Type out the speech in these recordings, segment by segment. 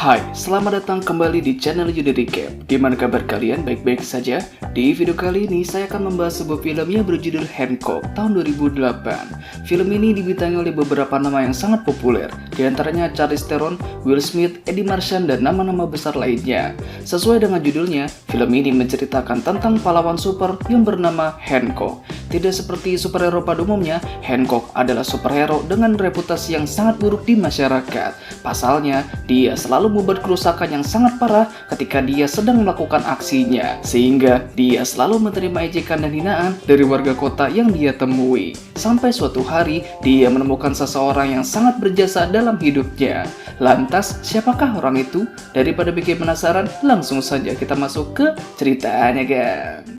Hai, selamat datang kembali di channel Judi Recap. Gimana kabar kalian? Baik-baik saja? Di video kali ini saya akan membahas sebuah film yang berjudul Hancock tahun 2008. Film ini dibintangi oleh beberapa nama yang sangat populer, diantaranya Charlize Theron, Will Smith, Eddie Marchand, dan nama-nama besar lainnya. Sesuai dengan judulnya, film ini menceritakan tentang pahlawan super yang bernama Hancock. Tidak seperti superhero pada umumnya, Hancock adalah superhero dengan reputasi yang sangat buruk di masyarakat. Pasalnya, dia selalu membuat kerusakan yang sangat parah ketika dia sedang melakukan aksinya, sehingga dia selalu menerima ejekan dan hinaan dari warga kota yang dia temui. Sampai suatu hari, dia menemukan seseorang yang sangat berjasa dalam hidupnya. Lantas, siapakah orang itu? Daripada bikin penasaran, langsung saja kita masuk ke ceritanya, guys.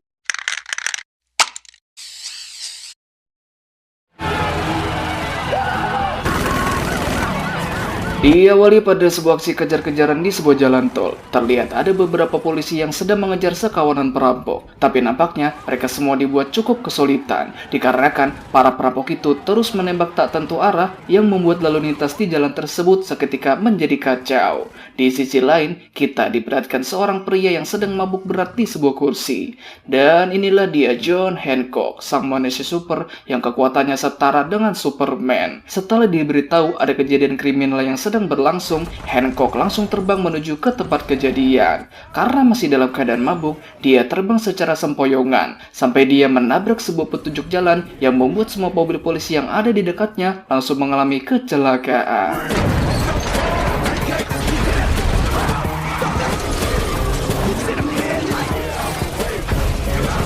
Diawali pada sebuah aksi kejar-kejaran di sebuah jalan tol. Terlihat ada beberapa polisi yang sedang mengejar sekawanan perampok. Tapi nampaknya mereka semua dibuat cukup kesulitan, dikarenakan para perampok itu terus menembak tak tentu arah yang membuat lalu lintas di jalan tersebut seketika menjadi kacau. Di sisi lain, kita diperhatikan seorang pria yang sedang mabuk berat di sebuah kursi. Dan inilah dia John Hancock, sang manusia super yang kekuatannya setara dengan Superman. Setelah diberitahu ada kejadian kriminal yang sedang berlangsung, Hancock langsung terbang menuju ke tempat kejadian. Karena masih dalam keadaan mabuk, dia terbang secara sempoyongan sampai dia menabrak sebuah petunjuk jalan yang membuat semua mobil polisi yang ada di dekatnya langsung mengalami kecelakaan.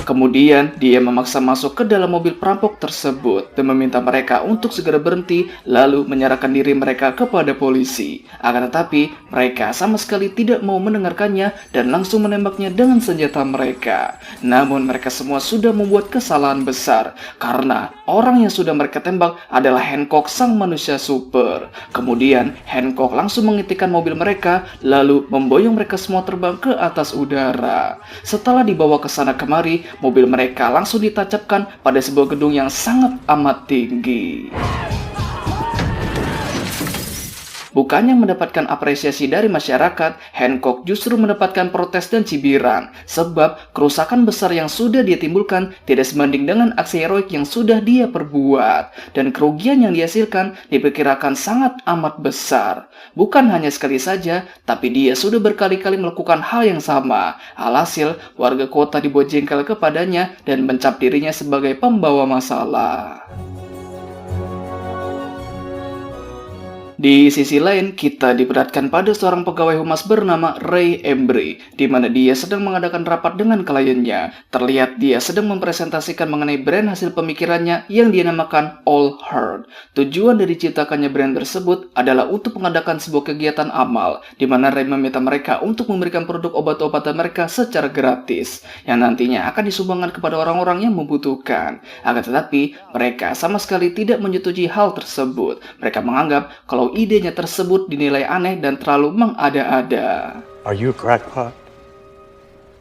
Kemudian, dia memaksa masuk ke dalam mobil perampok tersebut dan meminta mereka untuk segera berhenti, lalu menyerahkan diri mereka kepada polisi. Akan tetapi, mereka sama sekali tidak mau mendengarkannya dan langsung menembaknya dengan senjata mereka. Namun, mereka semua sudah membuat kesalahan besar, karena orang yang sudah mereka tembak adalah Hancock, sang manusia super. Kemudian, Hancock langsung menghentikan mobil mereka, lalu memboyong mereka semua terbang ke atas udara. Setelah dibawa ke sana kemari, mobil mereka langsung ditancapkan pada sebuah gedung yang sangat amat tinggi. Bukannya mendapatkan apresiasi dari masyarakat, Hancock justru mendapatkan protes dan cibiran, sebab kerusakan besar yang sudah dia timbulkan tidak sebanding dengan aksi heroik yang sudah dia perbuat, dan kerugian yang dihasilkan diperkirakan sangat amat besar. Bukan hanya sekali saja, tapi dia sudah berkali-kali melakukan hal yang sama. Alhasil, warga kota dibuat jengkel kepadanya dan mencap dirinya sebagai pembawa masalah. Di sisi lain, kita diperhatikan pada seorang pegawai humas bernama Ray Embry, di mana dia sedang mengadakan rapat dengan kliennya. Terlihat dia sedang mempresentasikan mengenai brand hasil pemikirannya yang dia namakan All Heart. Tujuan dari ciptakannya brand tersebut adalah untuk mengadakan sebuah kegiatan amal, di mana Ray meminta mereka untuk memberikan produk obat-obatan mereka secara gratis, yang nantinya akan disumbangkan kepada orang-orang yang membutuhkan. Akan tetapi, mereka sama sekali tidak menyetujui hal tersebut. Mereka menganggap kalau idenya tersebut dinilai aneh dan terlalu mengada-ada. Are you a crackpot?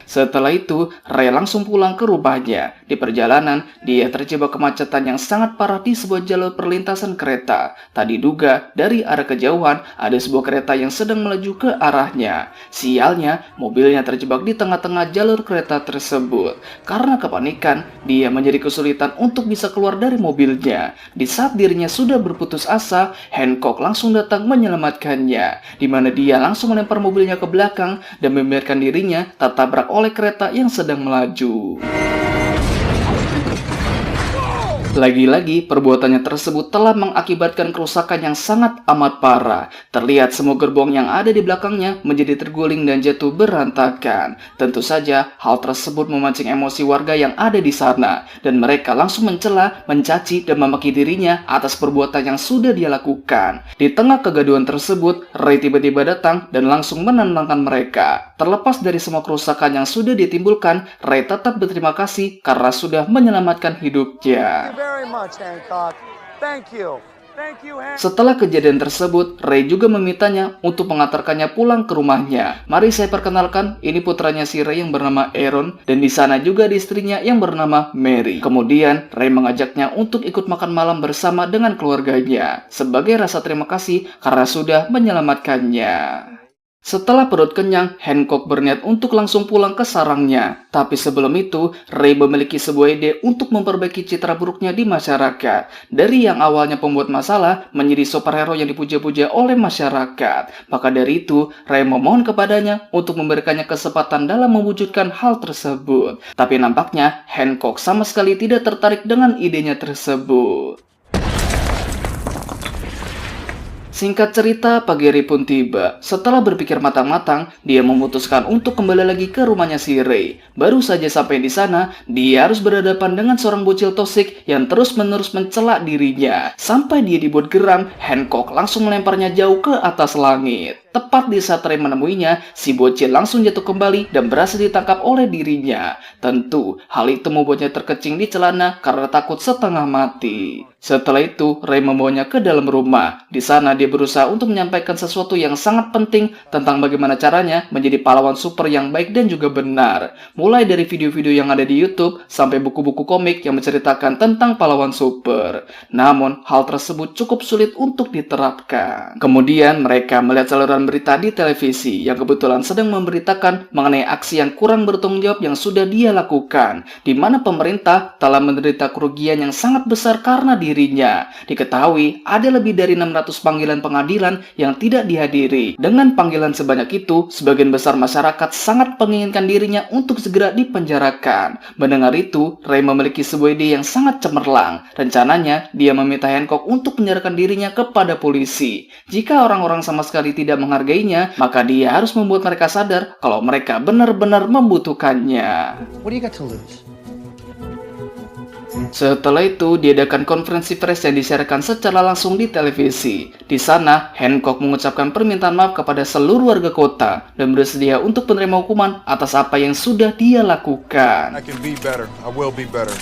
Setelah itu, Ray langsung pulang ke rumahnya. Di perjalanan, dia terjebak kemacetan yang sangat parah di sebuah jalur perlintasan kereta. Tak diduga, dari arah kejauhan, ada sebuah kereta yang sedang melaju ke arahnya. Sialnya, mobilnya terjebak di tengah-tengah jalur kereta tersebut. Karena kepanikan, dia menjadi kesulitan untuk bisa keluar dari mobilnya. Di saat dirinya sudah berputus asa, Hancock langsung datang menyelamatkannya, di mana dia langsung melempar mobilnya ke belakang dan membiarkan dirinya tertabrak oleh kereta yang sedang melaju. Lagi-lagi, perbuatannya tersebut telah mengakibatkan kerusakan yang sangat amat parah. Terlihat semua gerbong yang ada di belakangnya menjadi terguling dan jatuh berantakan. Tentu saja, hal tersebut memancing emosi warga yang ada di sana, dan mereka langsung mencela, mencaci, dan memaki dirinya atas perbuatan yang sudah dia lakukan. Di tengah kegaduhan tersebut, Ray tiba-tiba datang dan langsung menenangkan mereka. Terlepas dari semua kerusakan yang sudah ditimbulkan, Ray tetap berterima kasih karena sudah menyelamatkan hidupnya. Setelah kejadian tersebut, Ray juga memintanya untuk mengantarkannya pulang ke rumahnya. Mari saya perkenalkan, ini putranya si Ray yang bernama Aaron, dan di sana juga ada istrinya yang bernama Mary. Kemudian, Ray mengajaknya untuk ikut makan malam bersama dengan keluarganya, sebagai rasa terima kasih karena sudah menyelamatkannya. Setelah perut kenyang, Hancock berniat untuk langsung pulang ke sarangnya. Tapi sebelum itu, Ray memiliki sebuah ide untuk memperbaiki citra buruknya di masyarakat. Dari yang awalnya pembuat masalah, menjadi superhero yang dipuja-puja oleh masyarakat. Maka dari itu, Ray memohon kepadanya untuk memberikannya kesempatan dalam mewujudkan hal tersebut. Tapi nampaknya, Hancock sama sekali tidak tertarik dengan idenya tersebut. Singkat cerita, pagi hari pun tiba. Setelah berpikir matang-matang, dia memutuskan untuk kembali lagi ke rumahnya si Ray. Baru saja sampai di sana, dia harus berhadapan dengan seorang bocil toksik yang terus-menerus mencela dirinya. Sampai dia dibuat geram, Hancock langsung melemparnya jauh ke atas langit. Tepat di saat Ray menemuinya, si bocil langsung jatuh kembali dan berhasil ditangkap oleh dirinya. Tentu, hal itu membuatnya terkecing di celana karena takut setengah mati. Setelah itu, Ray membawanya ke dalam rumah. Di sana dia berusaha untuk menyampaikan sesuatu yang sangat penting tentang bagaimana caranya menjadi pahlawan super yang baik dan juga benar. Mulai dari video-video yang ada di YouTube sampai buku-buku komik yang menceritakan tentang pahlawan super. Namun, hal tersebut cukup sulit untuk diterapkan. Kemudian, mereka melihat saluran berita di televisi yang kebetulan sedang memberitakan mengenai aksi yang kurang bertanggung jawab yang sudah dia lakukan, di mana pemerintah telah menderita kerugian yang sangat besar karena dirinya. Diketahui ada lebih dari 600 panggilan pengadilan yang tidak dihadiri. Dengan panggilan sebanyak itu, sebagian besar masyarakat sangat menginginkan dirinya untuk segera dipenjarakan. Mendengar itu, Ray memiliki sebuah ide yang sangat cemerlang. Rencananya, dia meminta Hancock untuk menyerahkan dirinya kepada polisi. Jika orang-orang sama sekali tidak menghargainya, maka dia harus membuat mereka sadar kalau mereka benar-benar membutuhkannya. What do you got to lose? Setelah itu, diadakan konferensi pers yang disiarkan secara langsung di televisi. Di sana, Hancock mengucapkan permintaan maaf kepada seluruh warga kota dan bersedia untuk menerima hukuman atas apa yang sudah dia lakukan. I can be better. I will be better.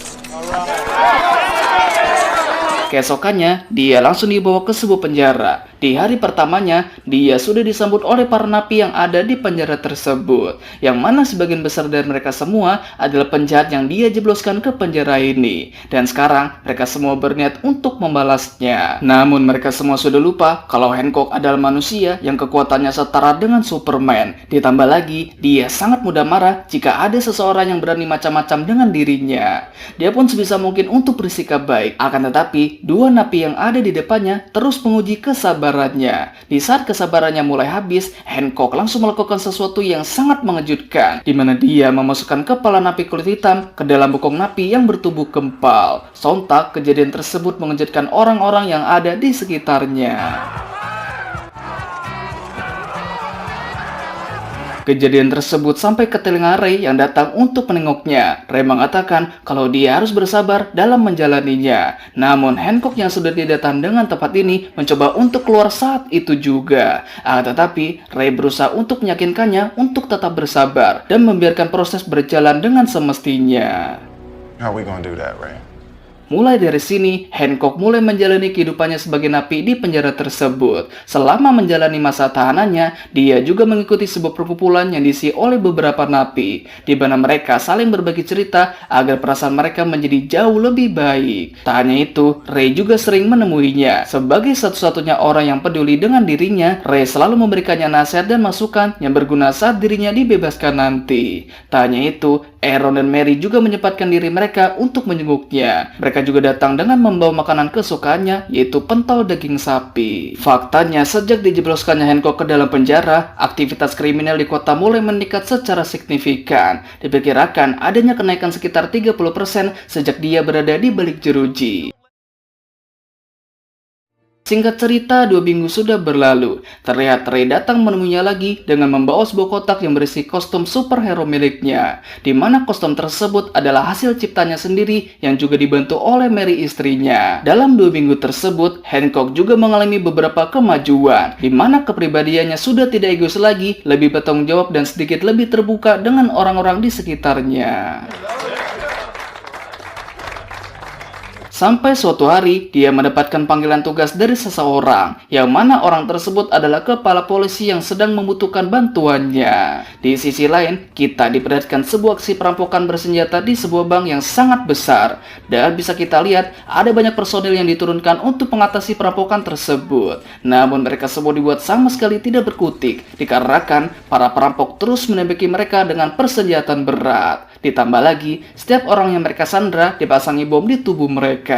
Keesokannya, dia langsung dibawa ke sebuah penjara. Di hari pertamanya, dia sudah disambut oleh para napi yang ada di penjara tersebut. Yang mana sebagian besar dari mereka semua adalah penjahat yang dia jebloskan ke penjara ini. Dan sekarang, mereka semua berniat untuk membalasnya. Namun mereka semua sudah lupa kalau Hancock adalah manusia yang kekuatannya setara dengan Superman. Ditambah lagi, dia sangat mudah marah jika ada seseorang yang berani macam-macam dengan dirinya. Dia pun sebisa mungkin untuk bersikap baik. Akan tetapi, dua napi yang ada di depannya terus menguji kesabarannya. Di saat kesabarannya mulai habis, Hancock langsung melakukan sesuatu yang sangat mengejutkan, di mana dia memasukkan kepala napi kulit hitam ke dalam bokong napi yang bertubuh kempal. Sontak, kejadian tersebut mengejutkan orang-orang yang ada di sekitarnya. Kejadian tersebut sampai ke telinga Ray yang datang untuk menengoknya. Ray mengatakan kalau dia harus bersabar dalam menjalaninya. Namun Hancock yang sudah tidak tahan dengan tempat ini mencoba untuk keluar saat itu juga. Tetapi Ray berusaha untuk meyakinkannya untuk tetap bersabar dan membiarkan proses berjalan dengan semestinya. How we gonna do that, Ray? Mulai dari sini, Hancock mulai menjalani kehidupannya sebagai napi di penjara tersebut. Selama menjalani masa tahanannya, dia juga mengikuti sebuah perkumpulan yang diisi oleh beberapa napi, di mana mereka saling berbagi cerita agar perasaan mereka menjadi jauh lebih baik. Tak hanya itu, Ray juga sering menemuinya. Sebagai satu-satunya orang yang peduli dengan dirinya, Ray selalu memberikannya nasihat dan masukan yang berguna saat dirinya dibebaskan nanti. Tak hanya itu, Aaron dan Mary juga menyempatkan diri mereka untuk menjenguknya. Mereka juga datang dengan membawa makanan kesukaannya, yaitu pentol daging sapi. Faktanya, sejak dijebloskannya Hancock ke dalam penjara, aktivitas kriminal di kota mulai meningkat secara signifikan. Diperkirakan adanya kenaikan sekitar 30% sejak dia berada di balik jeruji. Singkat cerita, 2 minggu sudah berlalu. Terlihat Ray datang menemuinya lagi dengan membawa sebuah kotak yang berisi kostum superhero miliknya, di mana kostum tersebut adalah hasil ciptanya sendiri yang juga dibantu oleh Mary istrinya. Dalam 2 minggu tersebut, Hancock juga mengalami beberapa kemajuan, di mana kepribadiannya sudah tidak egois lagi, lebih bertanggung jawab dan sedikit lebih terbuka dengan orang-orang di sekitarnya. Sampai suatu hari, dia mendapatkan panggilan tugas dari seseorang, yang mana orang tersebut adalah kepala polisi yang sedang membutuhkan bantuannya. Di sisi lain, kita diperlihatkan sebuah aksi perampokan bersenjata di sebuah bank yang sangat besar. Dan bisa kita lihat, ada banyak personil yang diturunkan untuk mengatasi perampokan tersebut. Namun mereka semua dibuat sama sekali tidak berkutik, dikarenakan para perampok terus menembaki mereka dengan persenjataan berat. Ditambah lagi, setiap orang yang mereka sandra dipasangi bom di tubuh mereka.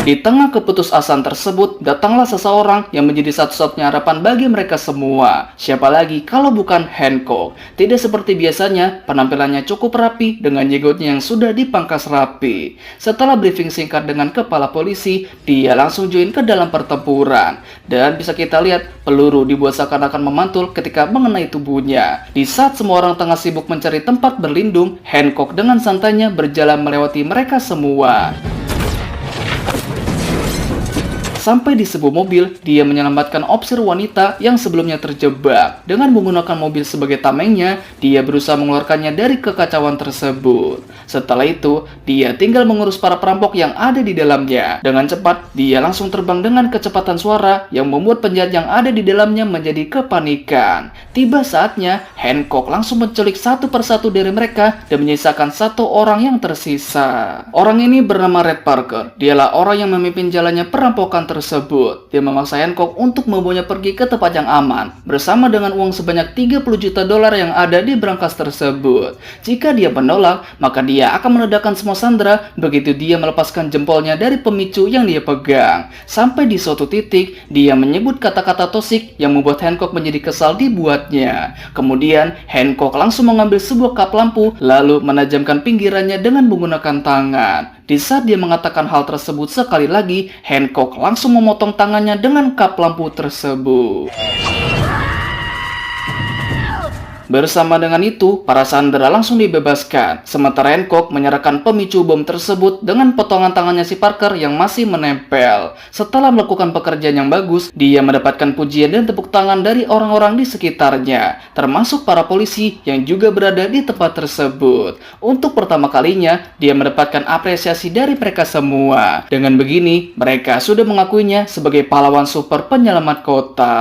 Di tengah keputusasaan tersebut, datanglah seseorang yang menjadi satu-satunya harapan bagi mereka semua. Siapa lagi kalau bukan Hancock? Tidak seperti biasanya, penampilannya cukup rapi dengan jenggotnya yang sudah dipangkas rapi. Setelah briefing singkat dengan kepala polisi, dia langsung join ke dalam pertempuran. Dan bisa kita lihat, peluru dibuat seakan-akan memantul ketika mengenai tubuhnya. Di saat semua orang tengah sibuk mencari tempat berlindung, Hancock dengan santainya berjalan melewati mereka semua. Sampai di sebuah mobil, dia menyelamatkan opsir wanita yang sebelumnya terjebak. Dengan menggunakan mobil sebagai tamengnya, dia berusaha mengeluarkannya dari kekacauan tersebut. Setelah itu, dia tinggal mengurus para perampok yang ada di dalamnya. Dengan cepat, dia langsung terbang dengan kecepatan suara yang membuat penjahat yang ada di dalamnya menjadi kepanikan. Tiba saatnya, Hancock langsung menculik satu persatu dari mereka dan menyisakan satu orang yang tersisa. Orang ini bernama Red Parker. Dialah orang yang memimpin jalannya perampokan tersebut. Dia memaksa Hancock untuk membawanya pergi ke tempat yang aman bersama dengan uang sebanyak 30 juta dolar yang ada di brankas tersebut. Jika dia menolak, maka dia akan meledakkan semua sandera begitu dia melepaskan jempolnya dari pemicu yang dia pegang. Sampai di suatu titik, dia menyebut kata-kata toksik yang membuat Hancock menjadi kesal dibuatnya. Kemudian, Hancock langsung mengambil sebuah kap lampu lalu menajamkan pinggirannya dengan menggunakan tangan. Di saat dia mengatakan hal tersebut sekali lagi, Hancock langsung memotong tangannya dengan kap lampu tersebut. Bersama dengan itu, para sandera langsung dibebaskan. Sementara Hancock menyerahkan pemicu bom tersebut dengan potongan tangannya si Parker yang masih menempel. Setelah melakukan pekerjaan yang bagus, dia mendapatkan pujian dan tepuk tangan dari orang-orang di sekitarnya, termasuk para polisi yang juga berada di tempat tersebut. Untuk pertama kalinya, dia mendapatkan apresiasi dari mereka semua. Dengan begini, mereka sudah mengakuinya sebagai pahlawan super penyelamat kota.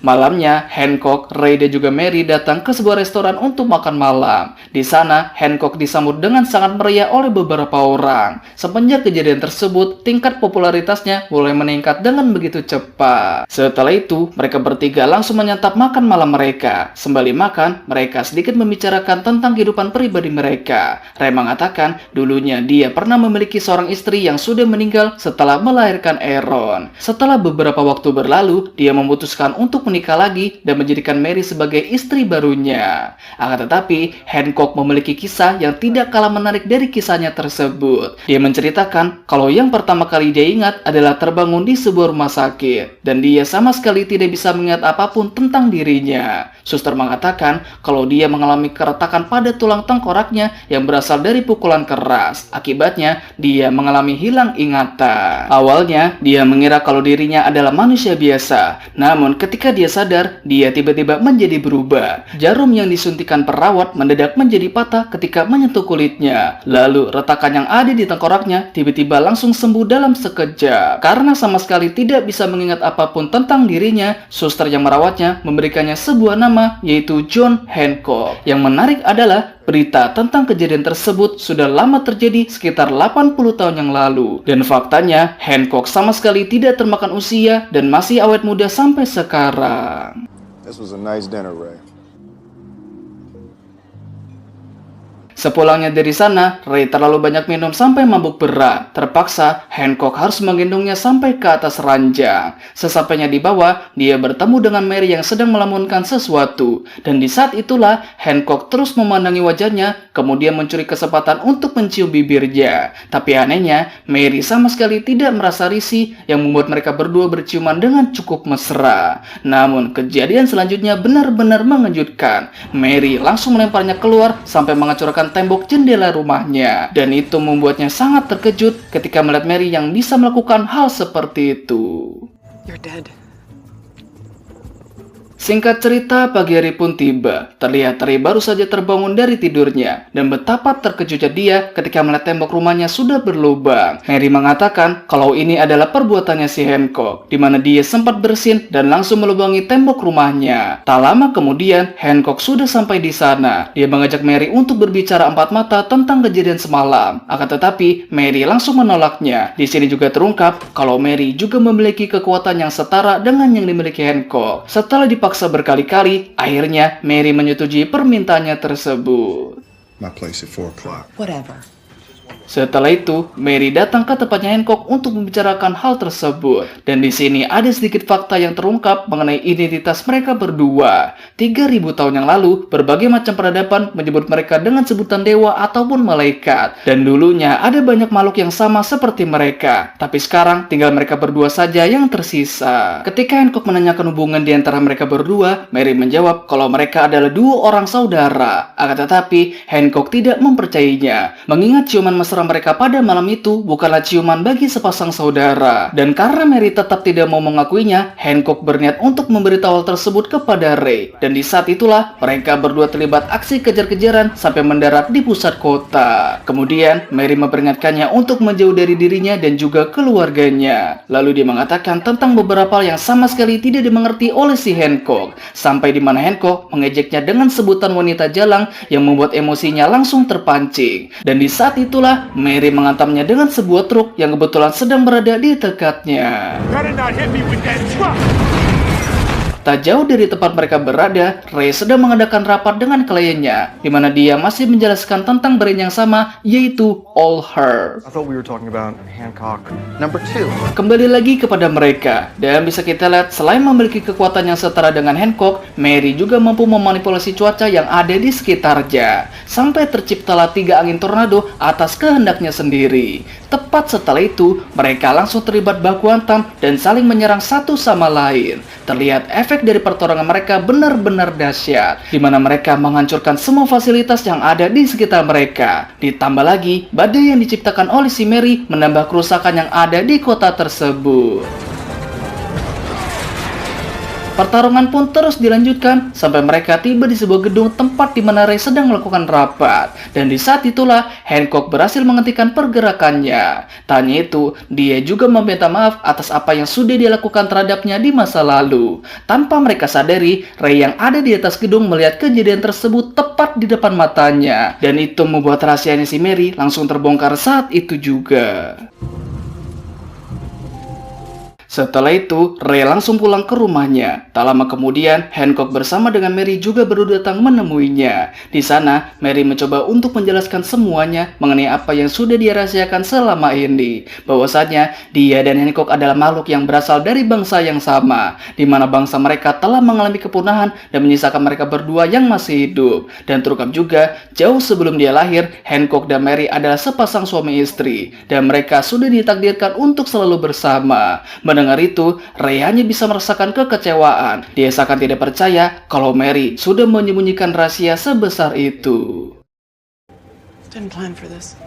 Malamnya, Hancock, Ray, dan juga Mary datang ke sebuah restoran untuk makan malam. Di sana, Hancock disambut dengan sangat meriah oleh beberapa orang. Semenjak kejadian tersebut, tingkat popularitasnya mulai meningkat dengan begitu cepat. Setelah itu, mereka bertiga langsung menyantap makan malam mereka. Sembari makan, mereka sedikit membicarakan tentang kehidupan pribadi mereka. Ray mengatakan, dulunya dia pernah memiliki seorang istri yang sudah meninggal setelah melahirkan Aaron. Setelah beberapa waktu berlalu, dia memutuskan untuk menikah lagi dan menjadikan Mary sebagai istri barunya. Akan tetapi, Hancock memiliki kisah yang tidak kalah menarik dari kisahnya tersebut. Dia menceritakan kalau yang pertama kali dia ingat adalah terbangun di sebuah rumah sakit, dan dia sama sekali tidak bisa mengingat apapun tentang dirinya. Suster mengatakan kalau dia mengalami keretakan pada tulang tengkoraknya yang berasal dari pukulan keras. Akibatnya, dia mengalami hilang ingatan. Awalnya, dia mengira kalau dirinya adalah manusia biasa. Namun, ketika dia sadar, dia tiba-tiba menjadi berubah. Jarum yang disuntikan perawat mendadak menjadi patah ketika menyentuh kulitnya. Lalu, retakan yang ada di tengkoraknya tiba-tiba langsung sembuh dalam sekejap. Karena sama sekali tidak bisa mengingat apapun tentang dirinya, suster yang merawatnya memberikannya sebuah nama, yaitu John Hancock. Yang menarik adalah berita tentang kejadian tersebut sudah lama terjadi sekitar 80 tahun yang lalu. Dan faktanya, Hancock sama sekali tidak termakan usia dan masih awet muda sampai sekarang. This was a nice dinner, Ray. Sepulangnya dari sana, Ray terlalu banyak minum sampai mabuk berat. Terpaksa, Hancock harus menggendongnya sampai ke atas ranjang. Sesampainya di bawah, dia bertemu dengan Mary yang sedang melamunkan sesuatu. Dan di saat itulah, Hancock terus memandangi wajahnya, kemudian mencuri kesempatan untuk mencium bibirnya. Tapi anehnya, Mary sama sekali tidak merasa risih, yang membuat mereka berdua berciuman dengan cukup mesra. Namun, kejadian selanjutnya benar-benar mengejutkan. Mary langsung melemparnya keluar sampai menghancurkan tembok jendela rumahnya, dan itu membuatnya sangat terkejut ketika melihat Mary yang bisa melakukan hal seperti itu. You're dead. Singkat cerita, pagi hari pun tiba. Terlihat Ray baru saja terbangun dari tidurnya. Dan betapa terkejutnya dia ketika melihat tembok rumahnya sudah berlubang. Mary mengatakan kalau ini adalah perbuatannya si Hancock, di mana dia sempat bersin dan langsung melubangi tembok rumahnya. Tak lama kemudian, Hancock sudah sampai di sana. Dia mengajak Mary untuk berbicara empat mata tentang kejadian semalam. Akan tetapi, Mary langsung menolaknya. Di sini juga terungkap kalau Mary juga memiliki kekuatan yang setara dengan yang dimiliki Hancock. Setelah dipaksa berkali-kali, akhirnya Mary menyetujui permintaannya tersebut. My place at 4 o'clock. Whatever. Setelah itu, Mary datang ke tempatnya Hancock untuk membicarakan hal tersebut. Dan di sini ada sedikit fakta yang terungkap mengenai identitas mereka berdua. 3000 tahun yang lalu, berbagai macam peradaban menyebut mereka dengan sebutan dewa ataupun malaikat. Dan dulunya ada banyak makhluk yang sama seperti mereka. Tapi sekarang tinggal mereka berdua saja yang tersisa. Ketika Hancock menanyakan hubungan di antara mereka berdua, Mary menjawab kalau mereka adalah dua orang saudara. Akan tetapi, Hancock tidak mempercayainya. Mengingat ciuman mesra mereka pada malam itu bukanlah ciuman bagi sepasang saudara. Dan karena Mary tetap tidak mau mengakuinya, Hancock berniat untuk memberitahu hal tersebut kepada Ray. Dan di saat itulah mereka berdua terlibat aksi kejar-kejaran sampai mendarat di pusat kota. Kemudian Mary memperingatkannya untuk menjauh dari dirinya dan juga keluarganya. Lalu dia mengatakan tentang beberapa hal yang sama sekali tidak dimengerti oleh si Hancock. Sampai di mana Hancock mengejeknya dengan sebutan wanita jalang yang membuat emosinya langsung terpancing. Dan di saat itulah Mary menghantamnya dengan sebuah truk yang kebetulan sedang berada di dekatnya. Tak jauh dari tempat mereka berada, Ray sedang mengadakan rapat dengan kliennya, di mana dia masih menjelaskan tentang brand yang sama, yaitu All Her. I thought we were talking about Hancock number 2. Kembali lagi kepada mereka, dan bisa kita lihat selain memiliki kekuatan yang setara dengan Hancock, Mary juga mampu memanipulasi cuaca yang ada di sekitarnya, sampai terciptalah 3 angin tornado atas kehendaknya sendiri. Tepat setelah itu, mereka langsung terlibat baku hantam dan saling menyerang satu sama lain. Terlihat efek dari pertarungan mereka benar-benar dahsyat, di mana mereka menghancurkan semua fasilitas yang ada di sekitar mereka. Ditambah lagi, badai yang diciptakan oleh si Mary menambah kerusakan yang ada di kota tersebut. Pertarungan pun terus dilanjutkan sampai mereka tiba di sebuah gedung tempat di mana Ray sedang melakukan rapat. Dan di saat itulah Hancock berhasil menghentikan pergerakannya. Tak hanya itu, dia juga meminta maaf atas apa yang sudah dia lakukan terhadapnya di masa lalu. Tanpa mereka sadari, Ray yang ada di atas gedung melihat kejadian tersebut tepat di depan matanya. Dan itu membuat rahasianya si Mary langsung terbongkar saat itu juga. Setelah itu, Ray langsung pulang ke rumahnya. Tak lama kemudian, Hancock bersama dengan Mary juga baru datang menemuinya. Di sana, Mary mencoba untuk menjelaskan semuanya mengenai apa yang sudah dia rahasiakan selama ini. Bahwasanya, dia dan Hancock adalah makhluk yang berasal dari bangsa yang sama, di mana bangsa mereka telah mengalami kepunahan dan menyisakan mereka berdua yang masih hidup. Dan terungkap juga, jauh sebelum dia lahir, Hancock dan Mary adalah sepasang suami istri, dan mereka sudah ditakdirkan untuk selalu bersama. Mendengar itu, Ray hanya bisa merasakan kekecewaan. Dia seakan tidak percaya kalau Mary sudah menyembunyikan rahasia sebesar itu. Didn't plan for this.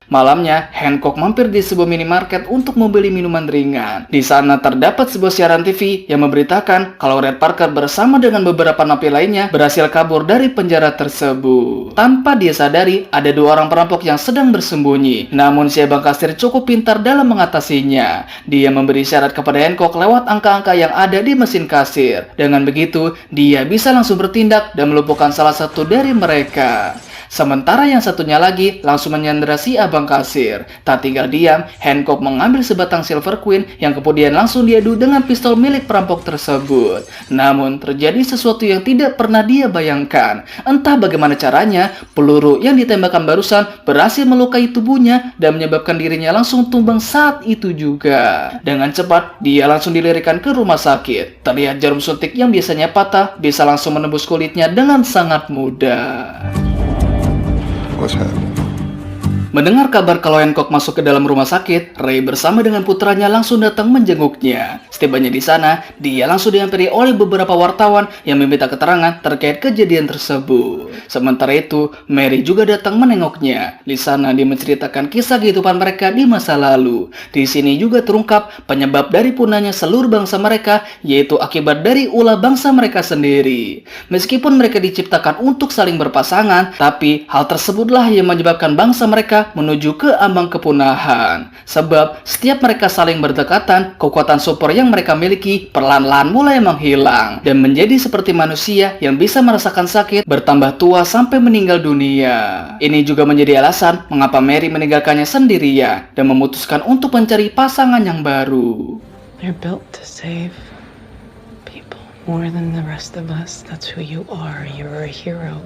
Malamnya, Hancock mampir di sebuah minimarket untuk membeli minuman ringan. Di sana terdapat sebuah siaran TV yang memberitakan kalau Red Parker bersama dengan beberapa napi lainnya berhasil kabur dari penjara tersebut. Tanpa dia sadari, ada 2 orang perampok yang sedang bersembunyi. Namun si abang kasir cukup pintar dalam mengatasinya. Dia memberi syarat kepada Hancock lewat angka-angka yang ada di mesin kasir. Dengan begitu, dia bisa langsung bertindak dan melumpuhkan salah satu dari mereka. Sementara yang satunya lagi langsung menyandera si abang kasir. Tak tinggal diam, Hancock mengambil sebatang Silver Queen yang kemudian langsung diadu dengan pistol milik perampok tersebut. Namun terjadi sesuatu yang tidak pernah dia bayangkan. Entah bagaimana caranya, peluru yang ditembakkan barusan berhasil melukai tubuhnya dan menyebabkan dirinya langsung tumbang saat itu juga. Dengan cepat, dia langsung dilarikan ke rumah sakit. Terlihat jarum suntik yang biasanya patah bisa langsung menembus kulitnya dengan sangat mudah. What's happening? Mendengar kabar kalau Hancock masuk ke dalam rumah sakit, Ray bersama dengan putranya langsung datang menjenguknya. Setibanya di sana, dia langsung dihampiri oleh beberapa wartawan yang meminta keterangan terkait kejadian tersebut. Sementara itu, Mary juga datang menengoknya. Di sana dia menceritakan kisah kehidupan mereka di masa lalu. Di sini juga terungkap penyebab dari punahnya seluruh bangsa mereka, yaitu akibat dari ulah bangsa mereka sendiri. Meskipun mereka diciptakan untuk saling berpasangan, tapi hal tersebutlah yang menyebabkan bangsa mereka menuju ke ambang kepunahan. Sebab setiap mereka saling berdekatan, kekuatan super yang mereka miliki perlahan-lahan mulai menghilang dan menjadi seperti manusia yang bisa merasakan sakit, bertambah tua sampai meninggal dunia. Ini juga menjadi alasan mengapa Mary meninggalkannya sendirian dan memutuskan untuk mencari pasangan yang baru. They're built to save people more than the rest of us. That's who you are. You're a hero.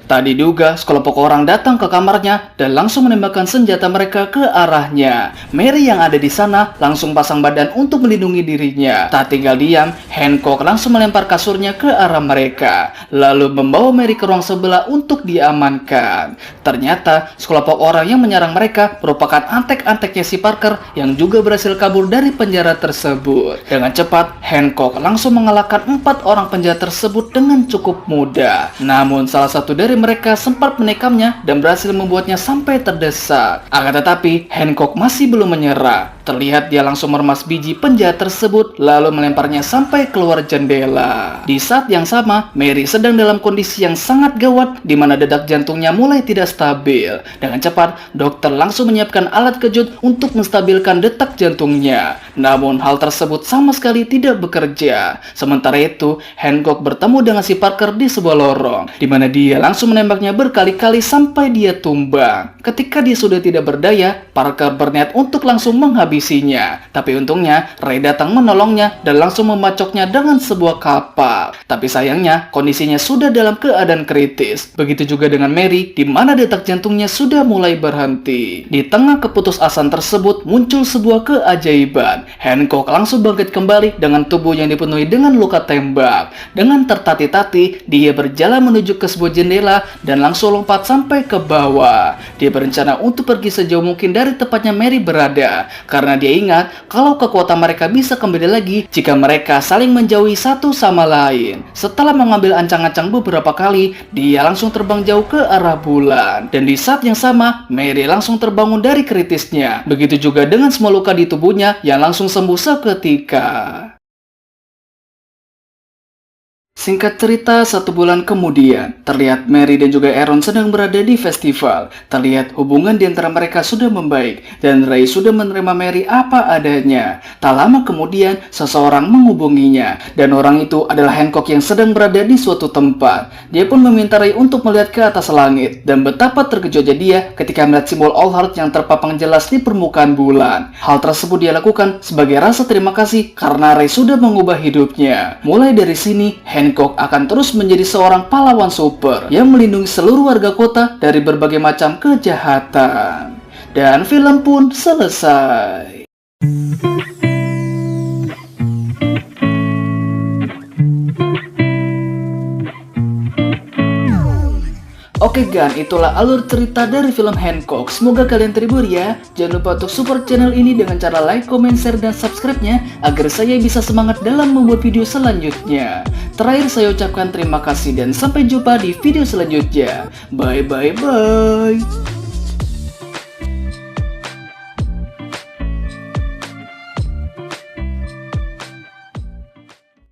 Tak diduga, sekelompok orang datang ke kamarnya dan langsung menembakkan senjata mereka ke arahnya. Mary yang ada di sana langsung pasang badan untuk melindungi dirinya. Tak tinggal diam, Hancock langsung melempar kasurnya ke arah mereka, lalu membawa Mary ke ruang sebelah untuk diamankan. Ternyata, sekelompok orang yang menyerang mereka merupakan antek-anteknya si Parker yang juga berhasil kabur dari penjara tersebut. Dengan cepat, Hancock langsung mengalahkan 4 orang penjahat tersebut dengan cukup mudah. Namun, salah satu dari mereka sempat menekamnya dan berhasil membuatnya sampai terdesak. Akan tetapi, Hancock masih belum menyerah. Terlihat dia langsung meremas biji penjahat tersebut lalu melemparnya sampai keluar jendela. Di saat yang sama, Mary sedang dalam kondisi yang sangat gawat di mana detak jantungnya mulai tidak stabil. Dengan cepat, dokter langsung menyiapkan alat kejut untuk menstabilkan detak jantungnya. Namun hal tersebut sama sekali tidak bekerja. Sementara itu, Hancock bertemu dengan si Parker di sebuah lorong di mana dia langsung menembaknya berkali-kali sampai dia tumbang. Ketika dia sudah tidak berdaya, Parker berniat untuk langsung menghabisinya. Tapi untungnya, Ray datang menolongnya dan langsung membacoknya dengan sebuah kapal. Tapi sayangnya, kondisinya sudah dalam keadaan kritis. Begitu juga dengan Mary, di mana detak jantungnya sudah mulai berhenti. Di tengah keputusasaan tersebut, muncul sebuah keajaiban. Hancock langsung bangkit kembali dengan tubuh yang dipenuhi dengan luka tembak. Dengan tertatih-tatih, dia berjalan menuju ke sebuah jendela dan langsung lompat sampai ke bawah. Dia berencana untuk pergi sejauh mungkin dari tempatnya Mary berada, karena dia ingat kalau kekuatan mereka bisa kembali lagi jika mereka saling menjauhi satu sama lain. Setelah mengambil ancang-ancang beberapa kali, dia langsung terbang jauh ke arah bulan. Dan di saat yang sama, Mary langsung terbangun dari kritisnya. Begitu juga dengan semua luka di tubuhnya yang langsung sembuh seketika. Singkat cerita, 1 bulan kemudian, terlihat Mary dan juga Aaron sedang berada di festival. Terlihat hubungan di antara mereka sudah membaik, dan Ray sudah menerima Mary apa adanya. Tak lama kemudian, seseorang menghubunginya, dan orang itu adalah Hancock yang sedang berada di suatu tempat. Dia pun meminta Ray untuk melihat ke atas langit, dan betapa terkejutnya dia ketika melihat simbol All Heart yang terpapang jelas di permukaan bulan. Hal tersebut dia lakukan sebagai rasa terima kasih karena Ray sudah mengubah hidupnya. Mulai dari sini, Hancock akan terus menjadi seorang pahlawan super yang melindungi seluruh warga kota dari berbagai macam kejahatan. Dan film pun selesai. Oke Gan, itulah alur cerita dari film Hancock. Semoga kalian terhibur ya. Jangan lupa untuk support channel ini dengan cara like, comment, share, dan subscribe-nya agar saya bisa semangat dalam membuat video selanjutnya. Terakhir saya ucapkan terima kasih dan sampai jumpa di video selanjutnya. Bye bye bye.